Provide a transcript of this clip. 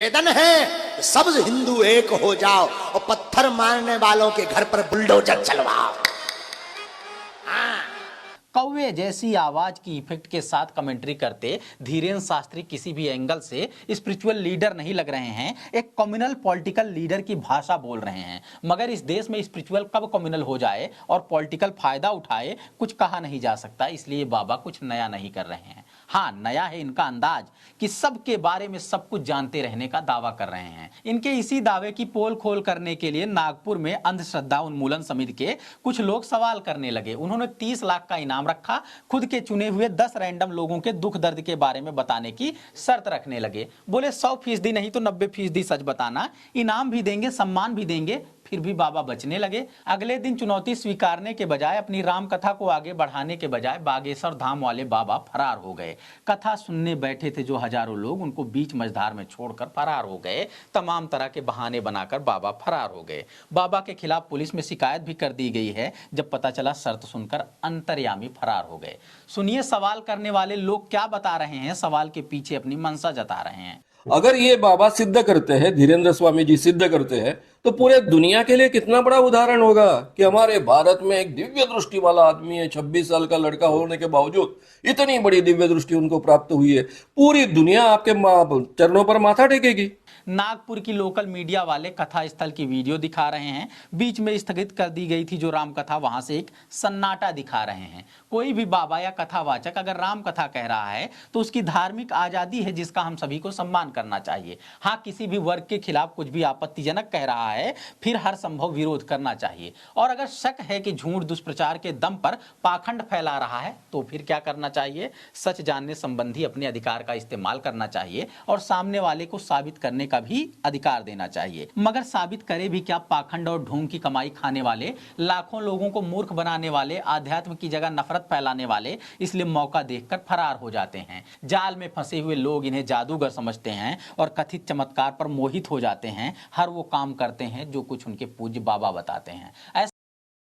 निवेदन है सब हिंदू एक हो जाओ और पत्थर मारने वालों के घर पर बुलडोजर चलवाओ। कौवे जैसी आवाज की इफेक्ट के साथ कमेंट्री करते धीरेन्द्र शास्त्री किसी भी एंगल से स्पिरिचुअल लीडर नहीं लग रहे हैं, एक कम्युनल पॉलिटिकल लीडर की भाषा बोल रहे हैं। मगर इस देश में स्पिरिचुअल कब कम्युनल हो जाए और पॉलिटिकल फायदा उठाए कुछ कहा नहीं जा सकता, इसलिए बाबा कुछ नया नहीं कर रहे हैं। हाँ, नया है इनका अंदाज कि सबके बारे में सब कुछ जानते रहने का दावा कर रहे हैं। इनके इसी दावे की पोल खोल करने के लिए नागपुर में अंधश्रद्धा उन्मूलन समिति के कुछ लोग सवाल करने लगे। उन्होंने 30 लाख का इनाम रखा, खुद के चुने हुए 10 रैंडम लोगों के दुख दर्द के बारे में बताने की शर्त रखने लगे। बोले 100% नहीं तो 90% सच बताना, इनाम भी देंगे, सम्मान भी देंगे। फिर भी बाबा बचने लगे। अगले दिन चुनौती स्वीकारने के बजाय, अपनी राम कथा को आगे बढ़ाने के बजाय बागेश्वर धाम वाले बाबा फरार हो गए। कथा सुनने बैठे थे जो हजारों लोग, उनको बीच मझधार में छोड़कर फरार हो गए। तमाम तरह के बहाने बनाकर बाबा फरार हो गए। बाबा के खिलाफ पुलिस में शिकायत भी कर दी गई है। जब पता चला शर्त सुनकर अंतर्यामी फरार हो गए। सुनिए सवाल करने वाले लोग क्या बता रहे हैं, सवाल के पीछे अपनी मंशा जता रहे हैं। अगर ये बाबा सिद्ध करते हैं, धीरेन्द्र स्वामी जी सिद्ध करते हैं, तो पूरे दुनिया के लिए कितना बड़ा उदाहरण होगा कि हमारे भारत में एक दिव्य दृष्टि वाला आदमी है। 26 साल का लड़का होने के बावजूद इतनी बड़ी दिव्य दृष्टि उनको प्राप्त हुई है। पूरी दुनिया आपके चरणों पर माथा टेकेगी। नागपुर की लोकल मीडिया वाले कथा स्थल की वीडियो दिखा रहे हैं। बीच में स्थगित कर दी गई थी जो राम कथा, वहां से एक सन्नाटा दिखा रहे हैं। कोई भी बाबा या कथावाचक अगर राम कथा कह रहा है तो उसकी धार्मिक आजादी है, जिसका हम सभी को सम्मान करना चाहिए। हाँ, किसी भी वर्ग के खिलाफ कुछ भी आपत्तिजनक कह रहा है फिर हर संभव विरोध करना चाहिए। और अगर शक है कि झूठ दुष्प्रचार के दम पर पाखंड फैला रहा है तो फिर क्या करना चाहिए? सच जानने संबंधी अपने अधिकार का इस्तेमाल करना चाहिए और सामने वाले को साबित करने का भी अधिकार देना चाहिए। मगर साबित करे भी क्या? पाखंड और ढोंग की कमाई खाने वाले, लाखों लोगों को मूर्ख बनाने वाले, आध्यात्म की जगह नफरत फैलाने वाले इसलिए मौका देखकर फरार हो जाते हैं। जाल में फंसे हुए लोग इन्हें जादूगर समझते हैं और कथित चमत्कार पर मोहित हो जाते हैं। हर वो काम करते हैं जो कुछ उनके पूज्य बाबा बताते हैं।